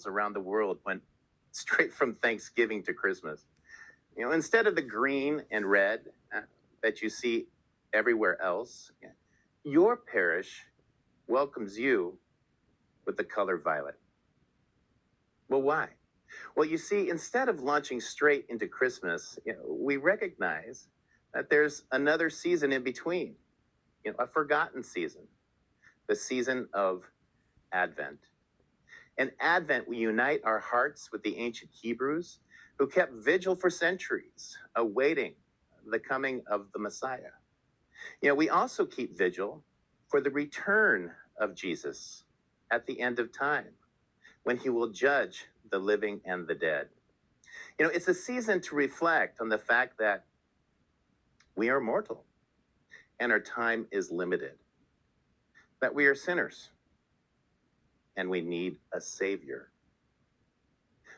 around the world went straight from Thanksgiving to Christmas. Instead of the green and red that you see everywhere else, your parish welcomes you with the color violet. Well, why? Well, you see, instead of launching straight into Christmas, we recognize that there's another season in between, a forgotten season, the season of Advent. In Advent, we unite our hearts with the ancient Hebrews who kept vigil for centuries, awaiting the coming of the Messiah. We also keep vigil for the return of Jesus at the end of time, when he will judge the living and the dead. It's a season to reflect on the fact that we are mortal and our time is limited, that we are sinners and we need a Savior.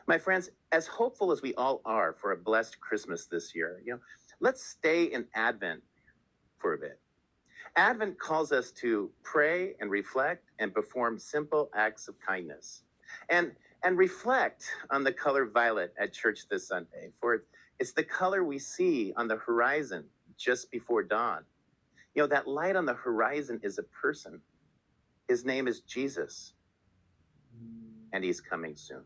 My friends, as hopeful as we all are for a blessed Christmas this year, let's stay in Advent for a bit. Advent calls us to pray and reflect and perform simple acts of kindness. And reflect on the color violet at church this Sunday, for it's the color we see on the horizon just before dawn. That light on the horizon is a person. His name is Jesus, and he's coming soon.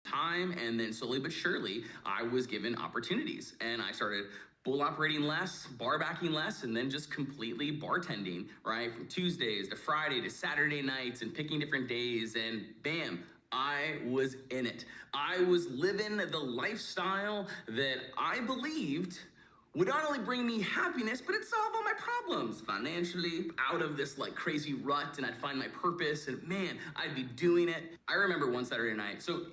Time, and then slowly but surely I was given opportunities, and I started bull operating less, bar backing less, and then just completely bartending, right? From Tuesdays to Friday to Saturday nights and picking different days, and bam, I was in it. I was living the lifestyle that I believed would not only bring me happiness, but it'd solve all my problems financially, out of this like crazy rut, and I'd find my purpose, and man, I'd be doing it. I remember one Saturday night, so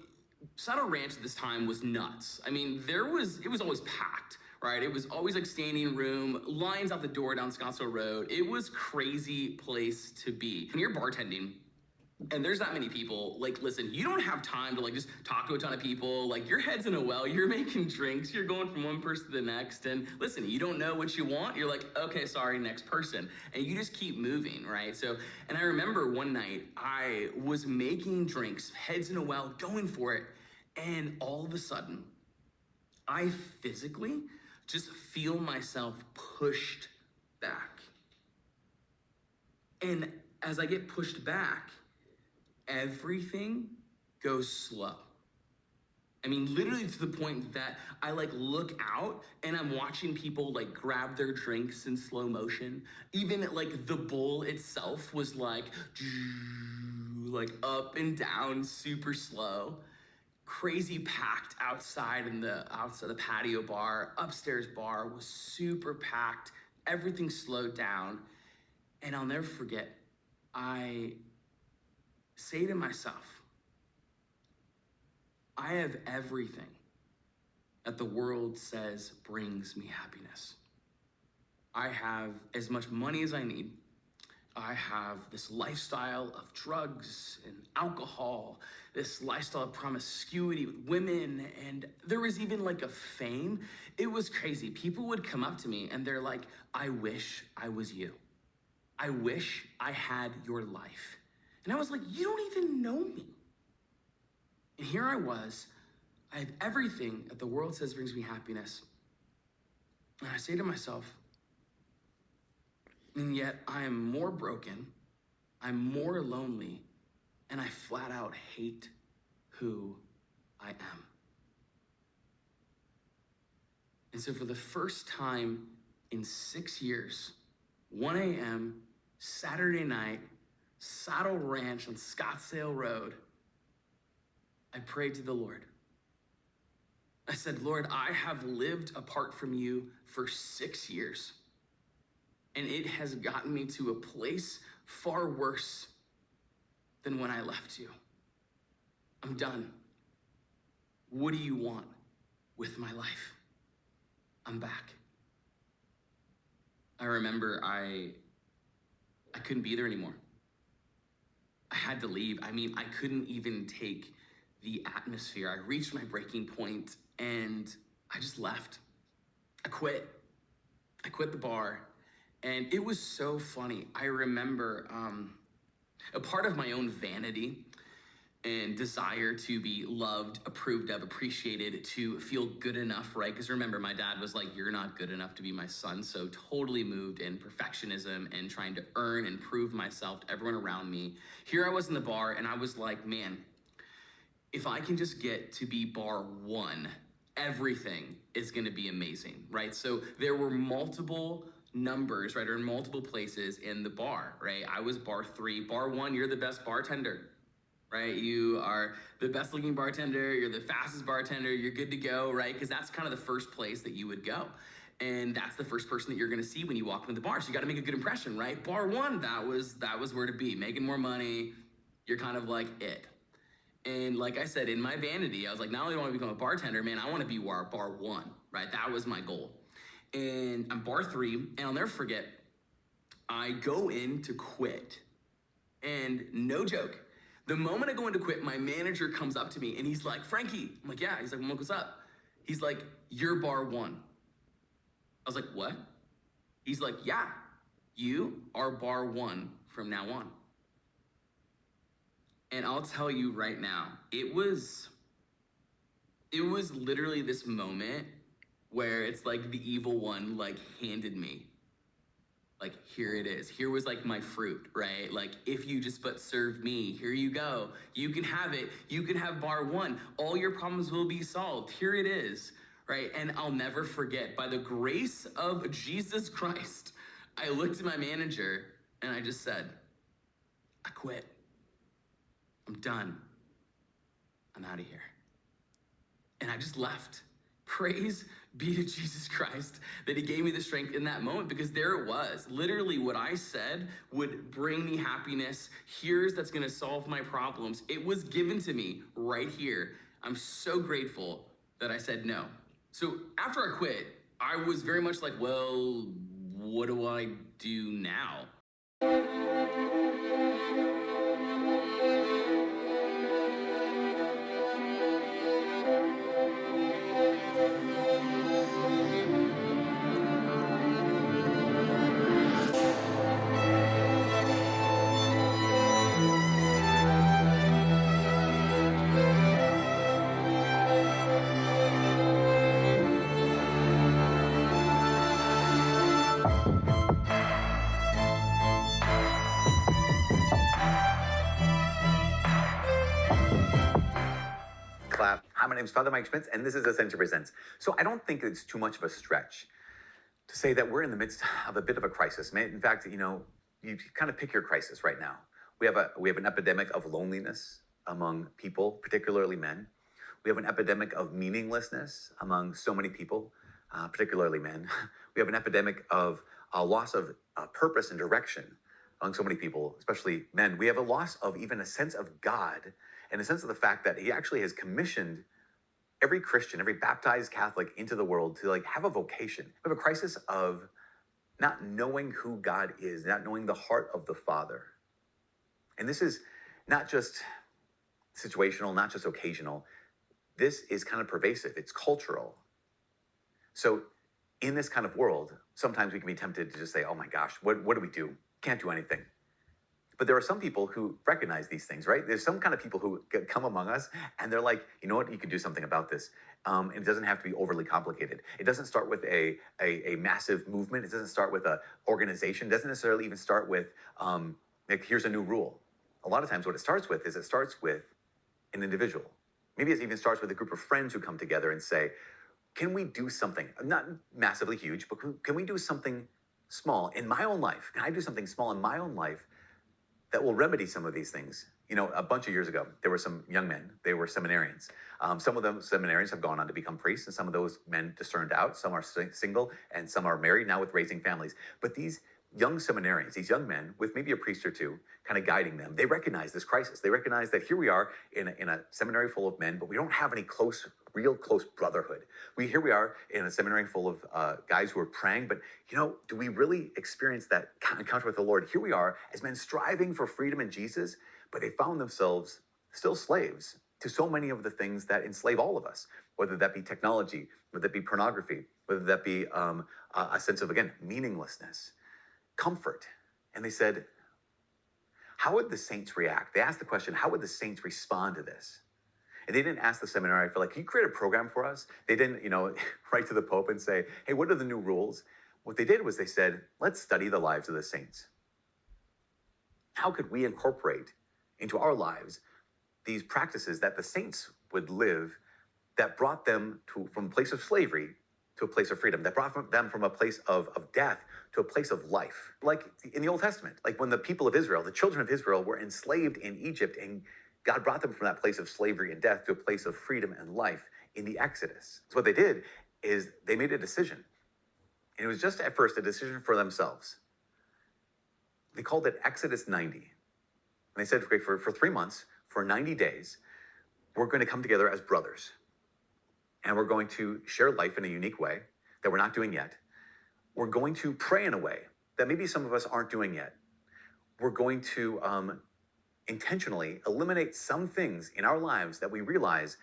Saddle Ranch at this time was nuts. I mean, it was always packed, right? It was always like standing room, lines out the door down Scottsdale Road. It was crazy place to be. When you're bartending, and there's not many people, like, listen, you don't have time to like just talk to a ton of people. Like, your head's in a well, you're making drinks, you're going from one person to the next, and listen, you don't know what you want, you're like, okay, sorry, next person. And you just keep moving, right? So, and I remember one night, I was making drinks, heads in a well, going for it, and all of a sudden, I physically just feel myself pushed back. And as I get pushed back, everything goes slow. I mean, literally to the point that I like look out and I'm watching people like grab their drinks in slow motion. Even like the bowl itself was like up and down, super slow. Crazy packed outside the patio bar. Upstairs bar was super packed. Everything slowed down. And I'll never forget, I say to myself, I have everything that the world says brings me happiness. I have as much money as I need. I have this lifestyle of drugs and alcohol, this lifestyle of promiscuity with women, and there was even like a fame. It was crazy. People would come up to me and they're like, I wish I was you. I wish I had your life. And I was like, you don't even know me. And here I was, I have everything that the world says brings me happiness. And I say to myself, and yet I am more broken, I'm more lonely, and I flat out hate who I am. And so for the first time in 6 years, 1 a.m., Saturday night, Saddle Ranch on Scottsdale Road, I prayed to the Lord. I said, Lord, I have lived apart from you for 6 years, and it has gotten me to a place far worse than when I left you. I'm done. What do you want with my life? I'm back. I remember I couldn't be there anymore. I had to leave. I mean, I couldn't even take the atmosphere. I reached my breaking point and I just left. I quit. I quit the bar. And it was so funny. I remember a part of my own vanity and desire to be loved, approved of, appreciated, to feel good enough, right? Because remember, my dad was like, you're not good enough to be my son. So totally moved in perfectionism and trying to earn and prove myself to everyone around me. Here I was in the bar and I was like, man, if I can just get to be bar one, everything is gonna be amazing, right? So there were multiple numbers, right, or in multiple places in the bar, right? I was bar three. Bar one, you're the best bartender, right? You are the best looking bartender, you're the fastest bartender, you're good to go, right? Because that's kind of the first place that you would go. And that's the first person that you're gonna see when you walk into the bar. So you gotta make a good impression, right? Bar one, that was where to be. Making more money, you're kind of like it. And like I said, in my vanity, I was like, not only do I want to become a bartender, man, I want to be bar one, right? That was my goal. And I'm bar three, and I'll never forget, I go in to quit. And no joke, the moment I go in to quit, my manager comes up to me and he's like, Frankie. I'm like, yeah. He's like, well, what's up? He's like, you're bar one. I was like, what? He's like, yeah, you are bar one from now on. And I'll tell you right now, it was literally this moment where it's like the evil one like handed me, like, here it is. Here was like my fruit, right? Like, if you just but serve me, here you go. You can have it. You can have bar one. All your problems will be solved. Here it is, right? And I'll never forget, by the grace of Jesus Christ, I looked at my manager and I just said, I quit. I'm done. I'm out of here. And I just left. Praise be to Jesus Christ that he gave me the strength in that moment, because there it was. Literally what I said would bring me happiness. Here's that's gonna solve my problems. It was given to me right here. I'm so grateful that I said no. So after I quit, I was very much like, well, what do I do now? Clap. Hi, my name is Father Mike Schmitz, and this is Ascension Presents. So I don't think it's too much of a stretch to say that we're in the midst of a bit of a crisis. In fact, you kind of pick your crisis right now. We have an epidemic of loneliness among people, particularly men. We have an epidemic of meaninglessness among so many people, particularly men. We have an epidemic of a loss of purpose and direction among so many people, especially men. We have a loss of even a sense of God, and a sense of the fact that he actually has commissioned every Christian, every baptized Catholic into the world to like have a vocation. We have a crisis of not knowing who God is, not knowing the heart of the Father. And this is not just situational, not just occasional. This is kind of pervasive. It's cultural. So in this kind of world, sometimes we can be tempted to just say, oh my gosh, what do we do? Can't do anything. But there are some people who recognize these things, right? There's some kind of people who come among us and they're like, you know what, you can do something about this. It doesn't have to be overly complicated. It doesn't start with a massive movement. It doesn't start with an organization. It doesn't necessarily even start with, like, here's a new rule. A lot of times what it starts with is an individual. Maybe it even starts with a group of friends who come together and say, can we do something, not massively huge, but can we do something small in my own life? Can I do something small in my own life that will remedy some of these things? You know, a bunch of years ago, there were some young men, they were seminarians. Some of them seminarians have gone on to become priests, and some of those men discerned out. Some are single, and some are married now with raising families. But these young seminarians, these young men with maybe a priest or two kind of guiding them, they recognize this crisis. They recognize that here we are in a seminary full of men, but we don't have any real close brotherhood. Here we are in a seminary full of guys who are praying, but do we really experience that encounter with the Lord? Here we are as men striving for freedom in Jesus, but they found themselves still slaves to so many of the things that enslave all of us, whether that be technology, whether that be pornography, whether that be a sense of, again, meaninglessness, comfort. And they said, how would the saints react? They asked the question, how would the saints respond to this? And they didn't ask the seminary for like, can you create a program for us? They didn't, write to the Pope and say, hey, what are the new rules? What they did was they said, let's study the lives of the saints. How could we incorporate into our lives these practices that the saints would live that brought them from a place of slavery to a place of freedom, that brought them from a place of death to a place of life? Like in the Old Testament, like when the people of Israel, the children of Israel were enslaved in Egypt, and God brought them from that place of slavery and death to a place of freedom and life in the Exodus. So what they did is they made a decision. And it was just at first a decision for themselves. They called it Exodus 90. And they said, okay, for 3 months, for 90 days, we're going to come together as brothers. And we're going to share life in a unique way that we're not doing yet. We're going to pray in a way that maybe some of us aren't doing yet. We're going to intentionally eliminate some things in our lives that we realize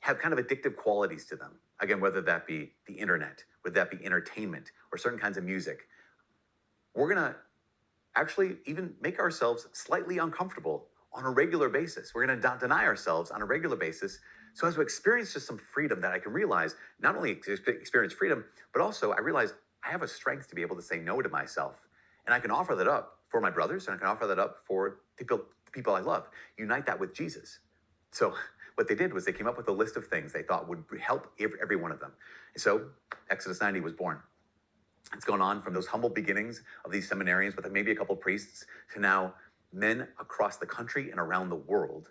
have kind of addictive qualities to them. Again, whether that be the internet, whether that be entertainment, or certain kinds of music. We're going to actually even make ourselves slightly uncomfortable on a regular basis. We're going to deny ourselves on a regular basis so as to experience just some freedom that I can realize, not only experience freedom, but also I realize I have a strength to be able to say no to myself. And I can offer that up for my brothers, and I can offer that up for the people I love. Unite that with Jesus. So what they did was they came up with a list of things they thought would help every one of them. And so Exodus 90 was born. It's gone on from those humble beginnings of these seminarians with maybe a couple priests to now men across the country and around the world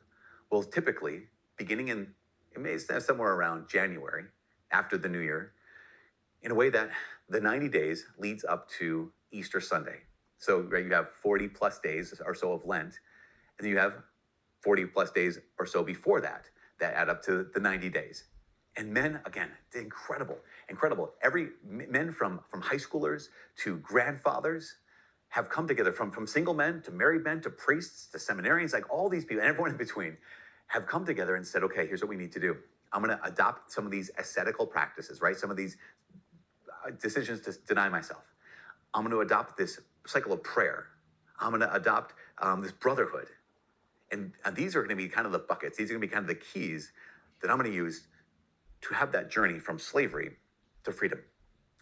will typically, beginning in, it may somewhere around January, after the new year, in a way that the 90 days leads up to Easter Sunday. So right, you have 40 plus days or so of Lent, and then you have 40 plus days or so before that add up to the 90 days. And men, again, incredible. Men from high schoolers to grandfathers have come together, from single men to married men to priests to seminarians, like all these people and everyone in between have come together and said, okay, here's what we need to do. I'm going to adopt some of these ascetical practices, right? Some of these decisions to deny myself. I'm going to adopt this cycle of prayer. I'm going to adopt this brotherhood. And these are going to be kind of the buckets. These are going to be kind of the keys that I'm going to use to have that journey from slavery to freedom,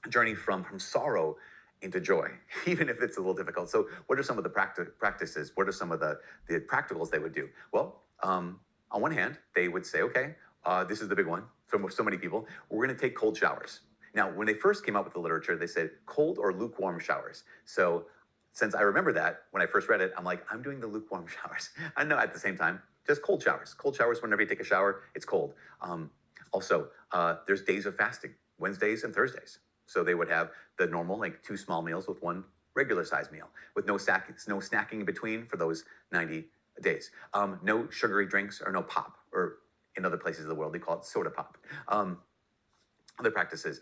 a journey from sorrow into joy, even if it's a little difficult. So what are some of the practices? What are some of the practicals they would do? Well, on one hand, they would say, okay, this is the big one for so many people. We're going to take cold showers. Now, when they first came out with the literature, they said cold or lukewarm showers. So since I remember that when I first read it, I'm like, I'm doing the lukewarm showers. I know at the same time, just cold showers. Cold showers, whenever you take a shower, it's cold. Also, there's days of fasting, Wednesdays and Thursdays. So they would have the normal, like 2 small meals with 1 regular size meal, with no snacking in between for those 90 days. No sugary drinks or no pop, or in other places of the world, they call it soda pop. Other practices,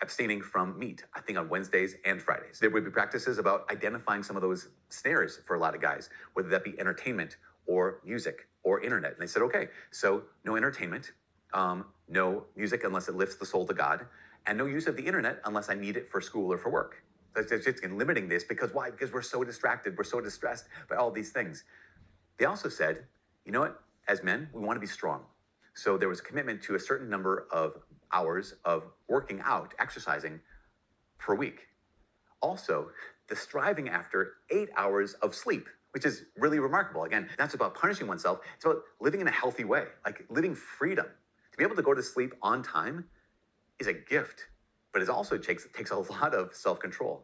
abstaining from meat, I think on Wednesdays and Fridays. There would be practices about identifying some of those snares for a lot of guys, whether that be entertainment or music or internet. And they said, okay, so no entertainment, no music unless it lifts the soul to God, and no use of the internet unless I need it for school or for work. That's just limiting this, because why? Because we're so distracted, we're so distressed by all these things. They also said, you know what, as men, we want to be strong. So there was a commitment to a certain number of hours of working out, exercising per week. Also, the striving after 8 hours of sleep, which is really remarkable. Again, that's about punishing oneself. It's about living in a healthy way, like living freedom. To be able to go to sleep on time is a gift, but it also takes a lot of self-control.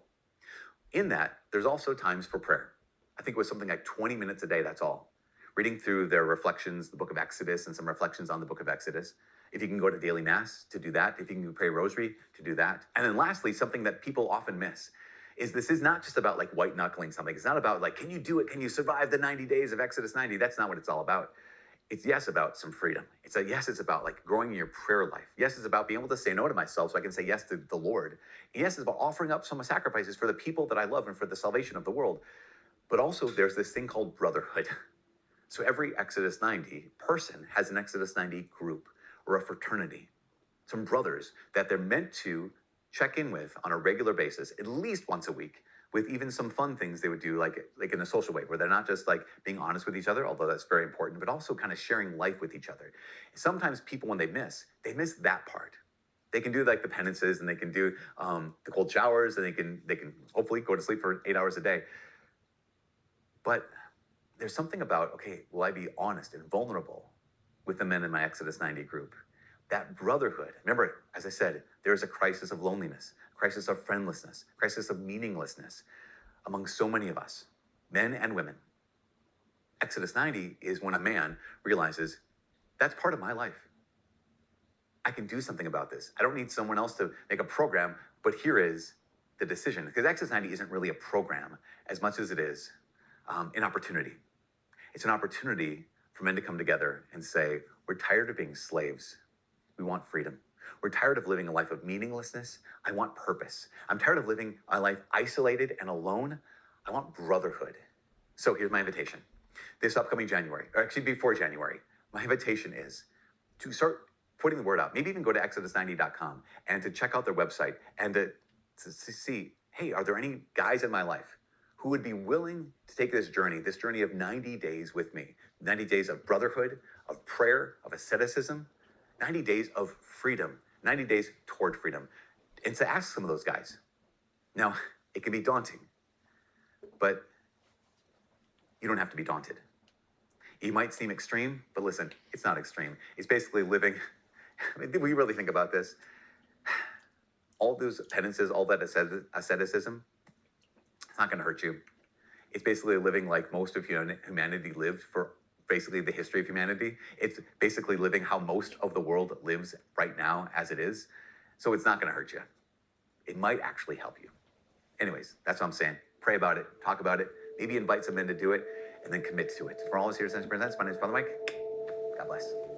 In that, there's also times for prayer. I think it was something like 20 minutes a day, that's all. Reading through their reflections, the book of Exodus, and some reflections on the book of Exodus. If you can go to daily mass, to do that. If you can pray rosary, to do that. And then lastly, something that people often miss is this is not just about like white knuckling something. It's not about like, can you do it? Can you survive the 90 days of Exodus 90? That's not what it's all about. It's yes about some freedom. It's about like growing in your prayer life. Yes, it's about being able to say no to myself so I can say yes to the Lord. And yes, it's about offering up some sacrifices for the people that I love and for the salvation of the world. But also there's this thing called brotherhood. So every Exodus 90 person has an Exodus 90 group or a fraternity, some brothers that they're meant to check in with on a regular basis, at least once a week, with even some fun things they would do, like in a social way, where they're not just like being honest with each other, although that's very important, but also kind of sharing life with each other. Sometimes people, when they miss that part. They can do like the penances, and they can do the cold showers, and they can hopefully go to sleep for 8 hours a day. But there's something about, okay, will I be honest and vulnerable with the men in my Exodus 90 group? That brotherhood. Remember, as I said, there is a crisis of loneliness, crisis of friendlessness, crisis of meaninglessness among so many of us, men and women. Exodus 90 is when a man realizes, that's part of my life. I can do something about this. I don't need someone else to make a program, but here is the decision. Because Exodus 90 isn't really a program as much as it is an opportunity. It's an opportunity for men to come together and say, we're tired of being slaves. We want freedom. We're tired of living a life of meaninglessness. I want purpose. I'm tired of living a life isolated and alone. I want brotherhood. So here's my invitation. This upcoming January, or actually before January, my invitation is to start putting the word out. Maybe even go to exodus90.com and to check out their website and to see, hey, are there any guys in my life who would be willing to take this journey of 90 days with me, 90 days of brotherhood, of prayer, of asceticism, 90 days of freedom, 90 days toward freedom, and to ask some of those guys. Now, it can be daunting, but you don't have to be daunted. It might seem extreme, but listen, it's not extreme. It's basically living, I mean, we really think about this. All those penances, all that asceticism, it's not going to hurt you. It's basically living like most of humanity lived for basically the history of humanity. It's basically living how most of the world lives right now as it is. So it's not going to hurt you. It might actually help you. Anyways, that's what I'm saying. Pray about it, talk about it, maybe invite some men to do it, and then commit to it. For all of us here at Sense Presents, my name is Father Mike. God bless.